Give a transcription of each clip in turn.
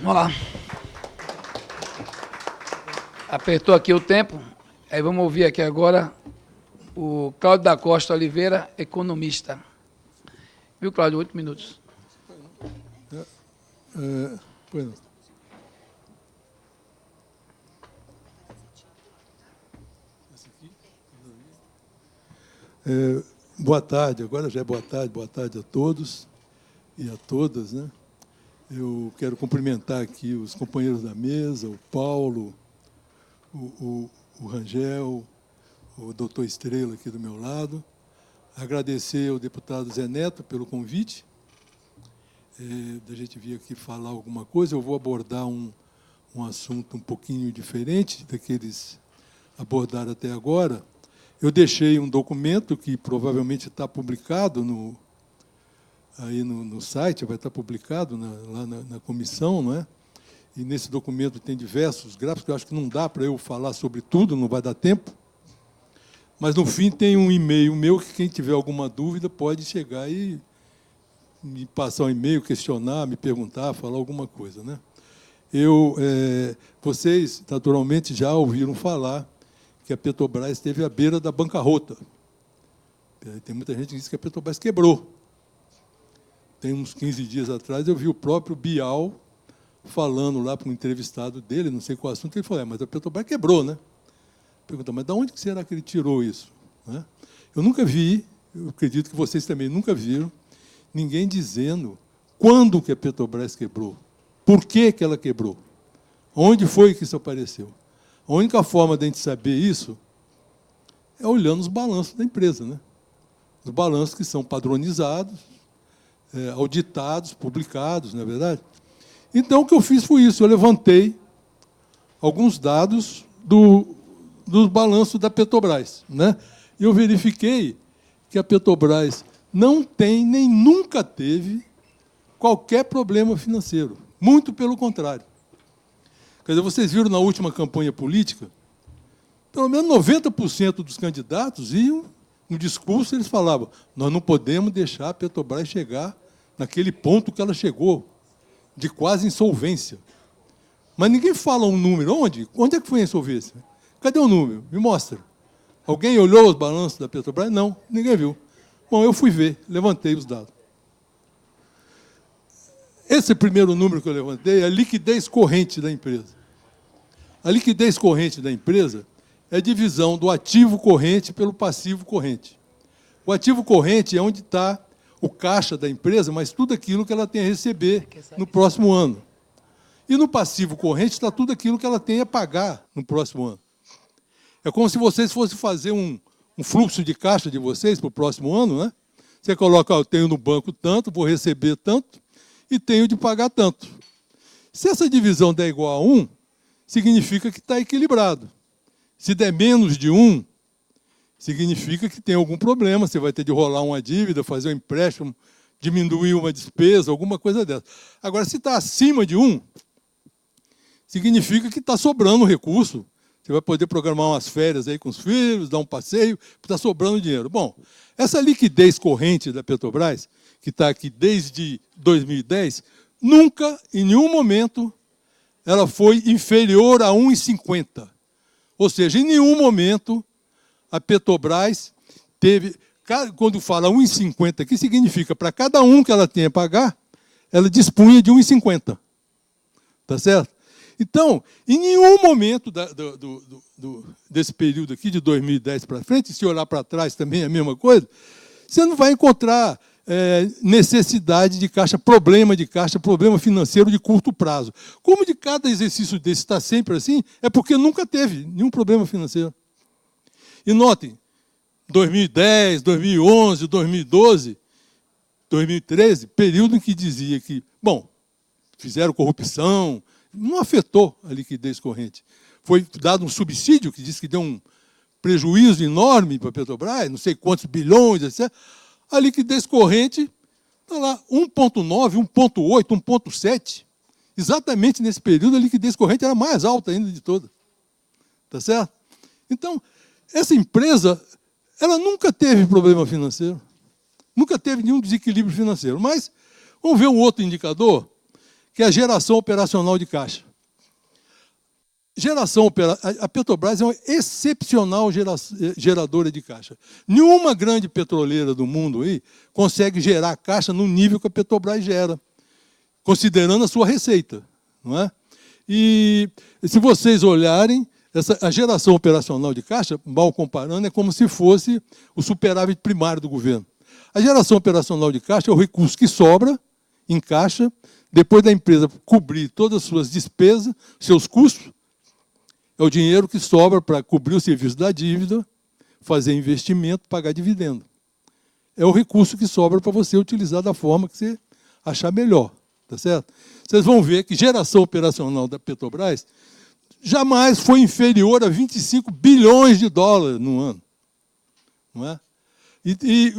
Vamos lá. Apertou aqui o tempo. Aí vamos ouvir aqui agora o Cláudio da Costa Oliveira, economista. Viu, Cláudio? 8 minutos. Pois não. Boa tarde, agora já é boa tarde a todos e a todas, né? Eu quero cumprimentar aqui os companheiros da mesa, o Paulo, o Rangel, o doutor Estrela aqui do meu lado, agradecer ao deputado Zé Neto pelo convite, da gente vir aqui falar alguma coisa. Eu vou abordar um assunto um pouquinho diferente daqueles abordados até agora. Eu deixei um documento que provavelmente está publicado aí no site, vai estar publicado lá na comissão, não é? E nesse documento tem diversos gráficos, eu acho que não dá para eu falar sobre tudo, não vai dar tempo. Mas, no fim, tem um e-mail meu que quem tiver alguma dúvida pode chegar e me passar um e-mail, questionar, me perguntar, falar alguma coisa, né? Vocês, naturalmente, já ouviram falar que a Petrobras esteve à beira da bancarrota. Tem muita gente que diz que a Petrobras quebrou. Tem uns 15 dias atrás, eu vi o próprio Bial falando lá para um entrevistado dele, não sei qual assunto, ele falou, mas a Petrobras quebrou, né? Pergunta, mas de onde será que ele tirou isso? Né? Eu nunca vi, eu acredito que vocês também nunca viram, ninguém dizendo quando que a Petrobras quebrou, por que que ela quebrou, onde foi que isso apareceu. A única forma de a gente saber isso é olhando os balanços da empresa, né? Os balanços que são padronizados, auditados, publicados, não é verdade? Então, o que eu fiz foi isso, eu levantei alguns dados dos balanços da Petrobras, né? E eu verifiquei que a Petrobras não tem, nem nunca teve, qualquer problema financeiro. Muito pelo contrário. Quer dizer, vocês viram na última campanha política, pelo menos 90% dos candidatos iam, no discurso eles falavam, nós não podemos deixar a Petrobras chegar naquele ponto que ela chegou, de quase insolvência. Mas ninguém fala um número. Onde? Onde é que foi a insolvência? Cadê o número? Me mostra. Alguém olhou os balanços da Petrobras? Não, ninguém viu. Bom, eu fui ver, levantei os dados. Esse primeiro número que eu levantei é a liquidez corrente da empresa. A liquidez corrente da empresa é a divisão do ativo corrente pelo passivo corrente. O ativo corrente é onde está o caixa da empresa, mas tudo aquilo que ela tem a receber no próximo ano. E no passivo corrente está tudo aquilo que ela tem a pagar no próximo ano. É como se vocês fossem fazer um fluxo de caixa de vocês para o próximo ano, né? Você coloca, eu tenho no banco tanto, vou receber tanto e tenho de pagar tanto. Se essa divisão der igual a 1, significa que está equilibrado. Se der menos de 1, significa que tem algum problema, você vai ter de rolar uma dívida, fazer um empréstimo, diminuir uma despesa, alguma coisa dessa. Agora, se está acima de 1, significa que está sobrando recurso. Você vai poder programar umas férias aí com os filhos, dar um passeio, está sobrando dinheiro. Bom, essa liquidez corrente da Petrobras, que está aqui desde 2010, nunca, em nenhum momento, ela foi inferior a 1,50. Ou seja, em nenhum momento a Petrobras teve... Quando fala 1,50 aqui, significa para cada um que ela tenha a pagar, ela dispunha de 1,50. Tá certo? Então, em nenhum momento desse período aqui, de 2010 para frente, se olhar para trás também é a mesma coisa, você não vai encontrar necessidade de caixa, problema financeiro de curto prazo. Como de cada exercício desse está sempre assim, é porque nunca teve nenhum problema financeiro. E notem, 2010, 2011, 2012, 2013, período em que dizia que, bom, fizeram corrupção, não afetou a liquidez corrente. Foi dado um subsídio, que diz que deu um prejuízo enorme para a Petrobras, não sei quantos bilhões, etc. A liquidez corrente está lá, 1,9, 1,8, 1,7. Exatamente nesse período, a liquidez corrente era mais alta ainda de toda. Tá certo? Então, essa empresa, ela nunca teve problema financeiro, nunca teve nenhum desequilíbrio financeiro. Mas, vamos ver um outro indicador, que é a geração operacional de caixa. A Petrobras é uma excepcional geradora de caixa. Nenhuma grande petroleira do mundo aí consegue gerar caixa no nível que a Petrobras gera, considerando a sua receita, não é? E se vocês olharem, a geração operacional de caixa, mal comparando, é como se fosse o superávit primário do governo. A geração operacional de caixa é o recurso que sobra em caixa, depois da empresa cobrir todas as suas despesas, seus custos, é o dinheiro que sobra para cobrir o serviço da dívida, fazer investimento, pagar dividendo. É o recurso que sobra para você utilizar da forma que você achar melhor. Tá certo? Vocês vão ver que geração operacional da Petrobras jamais foi inferior a 25 bilhões de dólares no ano. Não é? E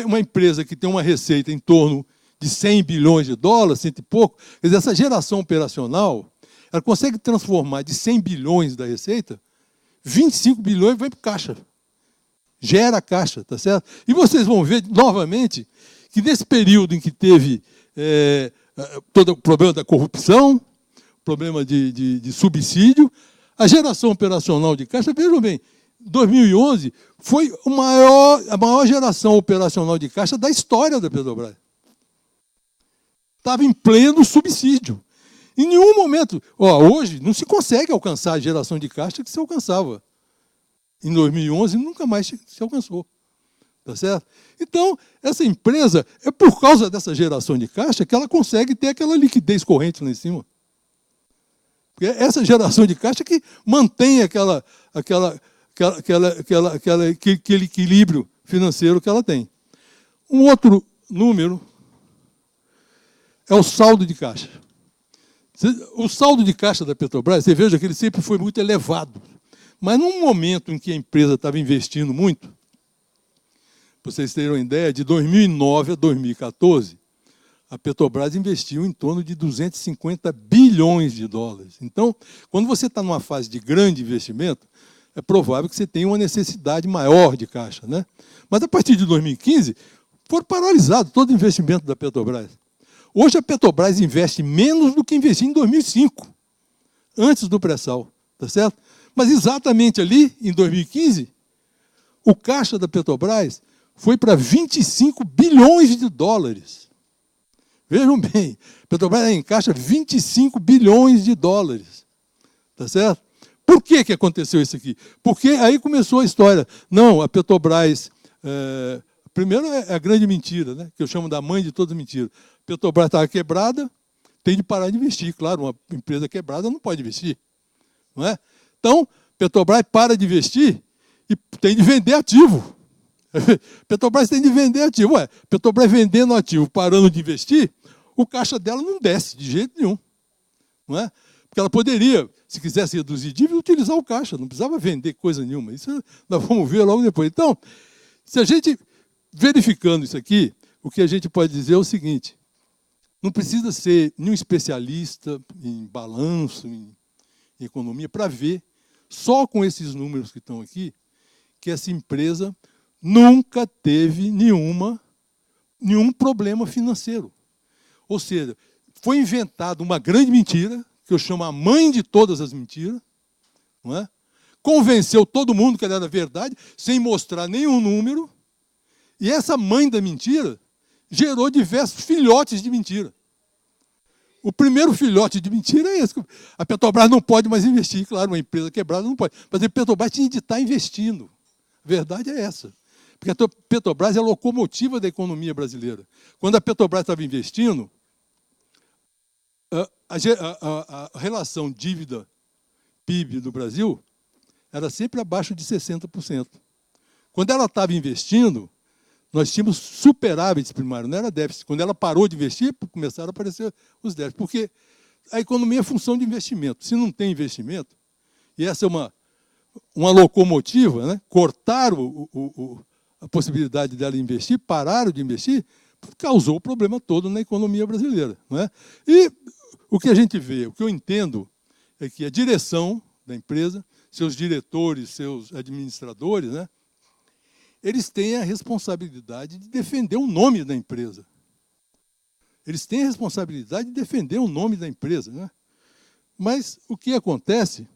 uma empresa que tem uma receita em torno de 100 bilhões de dólares, 100 e pouco, quer dizer, essa geração operacional, ela consegue transformar de 100 bilhões da receita, 25 bilhões vai para o caixa. Gera caixa, tá certo? E vocês vão ver, novamente, que nesse período em que teve todo o problema da corrupção, problema de subsídio, a geração operacional de caixa, vejam bem, 2011 foi a maior geração operacional de caixa da história da Petrobras. Estava em pleno subsídio. Em nenhum momento, hoje não se consegue alcançar a geração de caixa que se alcançava. Em 2011 nunca mais se alcançou. Tá certo? Então, essa empresa, é por causa dessa geração de caixa que ela consegue ter aquela liquidez corrente lá em cima. Porque é essa geração de caixa que mantém aquele equilíbrio financeiro que ela tem. Um outro número é o saldo de caixa. O saldo de caixa da Petrobras, você veja que ele sempre foi muito elevado. Mas num momento em que a empresa estava investindo muito, para vocês terem uma ideia, de 2009 a 2014, a Petrobras investiu em torno de 250 bilhões de dólares. Então, quando você está numa fase de grande investimento, é provável que você tenha uma necessidade maior de caixa, né? Mas a partir de 2015, foi paralisado todo o investimento da Petrobras. Hoje a Petrobras investe menos do que investia em 2005, antes do pré-sal, tá certo? Mas exatamente ali, em 2015, o caixa da Petrobras foi para 25 bilhões de dólares. Vejam bem, a Petrobras encaixa 25 bilhões de dólares. Tá certo? Por que aconteceu isso aqui? Porque aí começou a história. Não, a Petrobras... primeiro é a grande mentira, né? Que eu chamo da mãe de todas as mentiras. A Petrobras estava quebrada, tem de parar de investir. Claro, uma empresa quebrada não pode investir. Não é? Então, Petrobras para de investir e tem de vender ativo. Petrobras tem de vender ativo. Petrobras vendendo ativo, parando de investir, o caixa dela não desce de jeito nenhum. Não é? Porque ela poderia, se quisesse reduzir dívida, utilizar o caixa, não precisava vender coisa nenhuma. Isso nós vamos ver logo depois. Então, se a gente, verificando isso aqui, o que a gente pode dizer é o seguinte: não precisa ser nenhum especialista em balanço, em economia, para ver, só com esses números que estão aqui, que essa empresa nunca teve nenhum problema financeiro. Ou seja, foi inventada uma grande mentira, que eu chamo a mãe de todas as mentiras, não é? Convenceu todo mundo que ela era verdade, sem mostrar nenhum número, e essa mãe da mentira gerou diversos filhotes de mentira. O primeiro filhote de mentira é esse. A Petrobras não pode mais investir, claro, uma empresa quebrada não pode. Mas a Petrobras tinha de estar investindo. A verdade é essa. Porque a Petrobras é a locomotiva da economia brasileira. Quando a Petrobras estava investindo, a relação dívida-PIB do Brasil era sempre abaixo de 60%. Quando ela estava investindo, nós tínhamos superávites primários, não era déficit. Quando ela parou de investir, começaram a aparecer os déficits. Porque a economia é função de investimento. Se não tem investimento, e essa é uma locomotiva, né? Cortaram a possibilidade dela investir, pararam de investir, causou o problema todo na economia brasileira. Não é? E o que a gente vê, o que eu entendo, é que a direção da empresa, seus diretores, seus administradores, né? Eles têm a responsabilidade de defender o nome da empresa. Eles têm a responsabilidade de defender o nome da empresa, né? Mas o que acontece?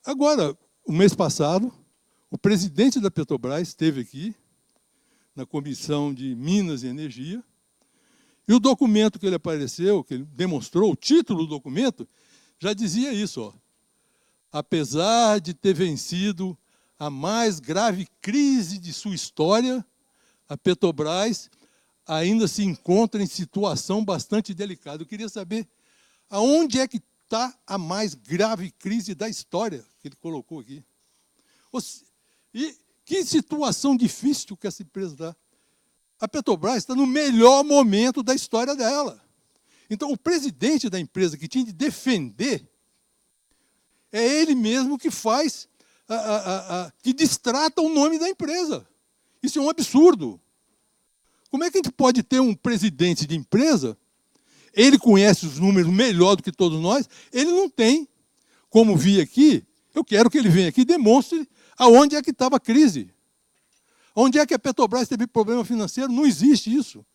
Agora, o mês passado, o presidente da Petrobras esteve aqui, na Comissão de Minas e Energia, e o documento que ele apareceu, que ele demonstrou, o título do documento, já dizia isso, ó. Apesar de ter vencido a mais grave crise de sua história, a Petrobras ainda se encontra em situação bastante delicada. Eu queria saber aonde é que está a mais grave crise da história que ele colocou aqui. E que situação difícil que essa empresa está. A Petrobras está no melhor momento da história dela. Então, o presidente da empresa que tinha de defender, é ele mesmo que faz, que distrata o nome da empresa. Isso é um absurdo. Como é que a gente pode ter um presidente de empresa, ele conhece os números melhor do que todos nós, ele não tem, como vi aqui, eu quero que ele venha aqui e demonstre aonde é que estava a crise. Onde é que a Petrobras teve problema financeiro? Não existe isso.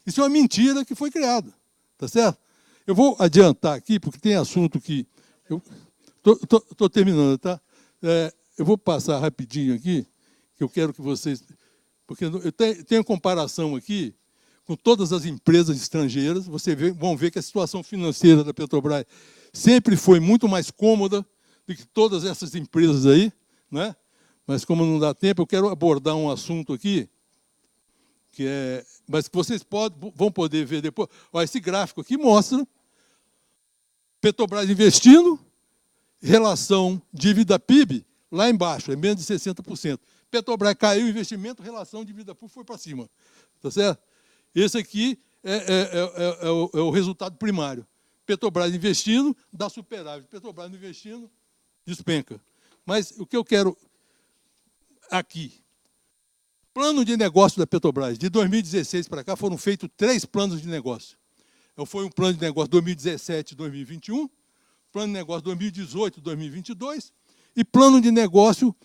Isso é uma mentira que foi criada. Tá certo? Eu vou adiantar aqui, porque tem assunto que... Estou terminando, tá? Eu vou passar rapidinho aqui, que eu quero que vocês... Porque eu tenho comparação aqui com todas as empresas estrangeiras. Vocês vão ver que a situação financeira da Petrobras sempre foi muito mais cômoda do que todas essas empresas aí, né? Mas como não dá tempo, eu quero abordar um assunto aqui, mas que vocês vão poder ver depois. Olha, esse gráfico aqui mostra Petrobras investindo, relação dívida-PIB, lá embaixo, é menos de 60%. Petrobras caiu o investimento, relação dívida-PIB foi para cima. Tá certo? Esse aqui é o resultado primário. Petrobras investindo, dá superávit. Petrobras não investindo, despenca. Mas o que eu quero aqui, plano de negócio da Petrobras, de 2016 para cá, foram feitos 3 planos de negócio. Foi um plano de negócio 2017-2021, plano de negócio 2018-2022 e plano de negócio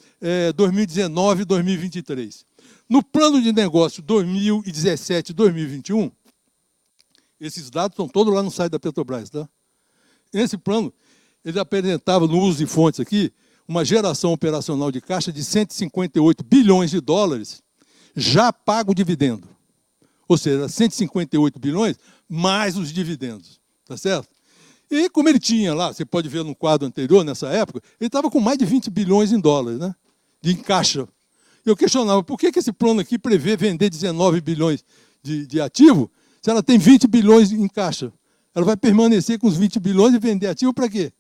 2019-2023. No plano de negócio 2017-2021, esses dados estão todos lá no site da Petrobras, tá? Nesse plano, ele apresentava, no uso de fontes aqui, uma geração operacional de caixa de 158 bilhões de dólares, já pago dividendo. Ou seja, 158 bilhões mais os dividendos. Tá certo? E como ele tinha lá, você pode ver no quadro anterior, nessa época, ele estava com mais de 20 bilhões em dólares, né? De caixa. Eu questionava, por que esse plano aqui prevê vender 19 bilhões de ativo, se ela tem 20 bilhões em caixa? Ela vai permanecer com os 20 bilhões e vender ativo para quê?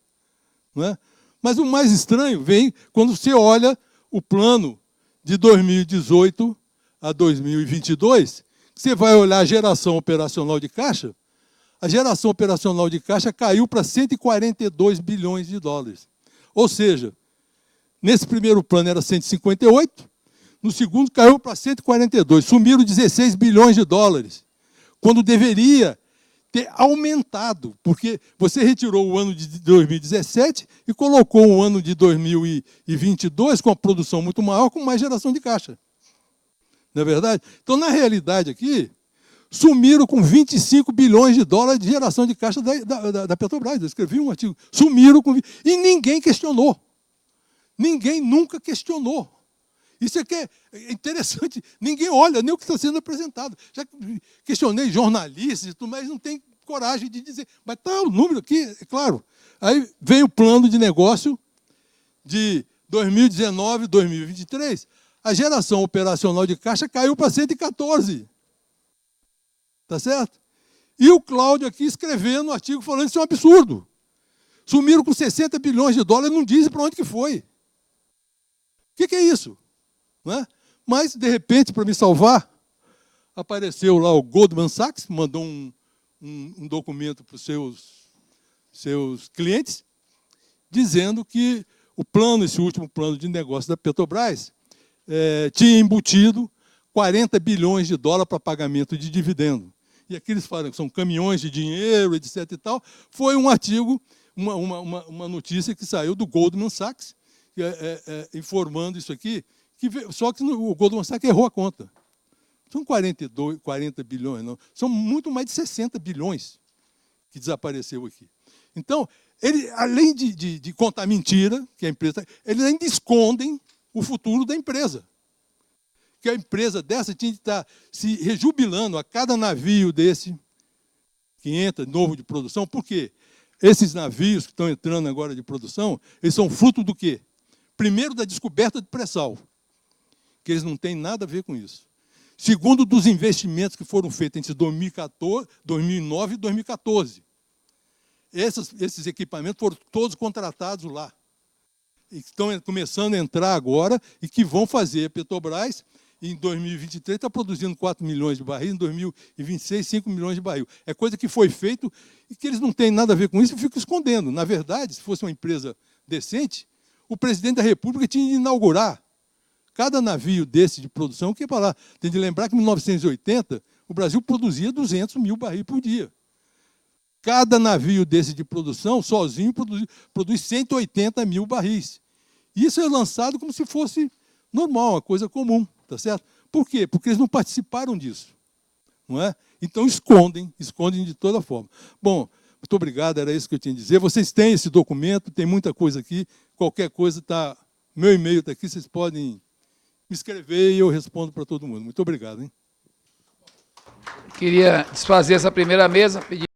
Não é? Mas o mais estranho vem quando você olha o plano de 2018 a 2022, você vai olhar a geração operacional de caixa, a geração operacional de caixa caiu para 142 bilhões de dólares. Ou seja, nesse primeiro plano era 158, no segundo caiu para 142, sumiram 16 bilhões de dólares, quando deveria ter aumentado, porque você retirou o ano de 2017 e colocou o ano de 2022 com a produção muito maior, com mais geração de caixa. Não é verdade? Então, na realidade aqui, sumiram com 25 bilhões de dólares de geração de caixa da Petrobras. Eu escrevi um artigo. Sumiram com... E ninguém questionou. Ninguém nunca questionou. Isso aqui é interessante. Ninguém olha nem o que está sendo apresentado. Já questionei jornalistas, mas não tem coragem de dizer. Mas está o número aqui, é claro. Aí vem o plano de negócio de 2019, 2023. A geração operacional de caixa caiu para 114. Tá certo? E o Cláudio aqui escrevendo um artigo falando que isso é um absurdo. Sumiram com 60 bilhões de dólares, não dizem para onde que foi. O que é isso? Não é? Mas, de repente, para me salvar, apareceu lá o Goldman Sachs, mandou um documento para os seus clientes, dizendo que o plano, esse último plano de negócio da Petrobras, tinha embutido 40 bilhões de dólares para pagamento de dividendo. E aqui eles falam que são caminhões de dinheiro, etc. e tal. Foi um artigo, uma notícia que saiu do Goldman Sachs, informando isso aqui, só que o Goldman Sachs errou a conta. São 40 bilhões, não. São muito mais de 60 bilhões que desapareceu aqui. Então, ele, além de contar mentira, que a empresa, eles ainda escondem o futuro da empresa. Que a empresa dessa tinha que estar se rejubilando a cada navio desse que entra novo de produção. Por quê? Esses navios que estão entrando agora de produção, eles são fruto do quê? Primeiro, da descoberta de pré-sal, que eles não têm nada a ver com isso. Segundo, dos investimentos que foram feitos entre 2009 e 2014. Esses equipamentos foram todos contratados lá. E estão começando a entrar agora e que vão fazer a Petrobras, em 2023, está produzindo 4 milhões de barris, em 2026, 5 milhões de barril. É coisa que foi feito e que eles não têm nada a ver com isso e ficam escondendo. Na verdade, se fosse uma empresa decente, o presidente da República tinha de inaugurar cada navio desse de produção, que é para lá. Tem de lembrar que em 1980, o Brasil produzia 200 mil barris por dia. Cada navio desse de produção, sozinho, produz 180 mil barris. Isso é lançado como se fosse normal, uma coisa comum, tá certo? Por quê? Porque eles não participaram disso, não é? Então escondem de toda forma. Bom, muito obrigado, era isso que eu tinha a dizer. Vocês têm esse documento, tem muita coisa aqui, qualquer coisa está, meu e-mail está aqui, vocês podem me escrever e eu respondo para todo mundo. Muito obrigado, hein? Queria desfazer essa primeira mesa, pedir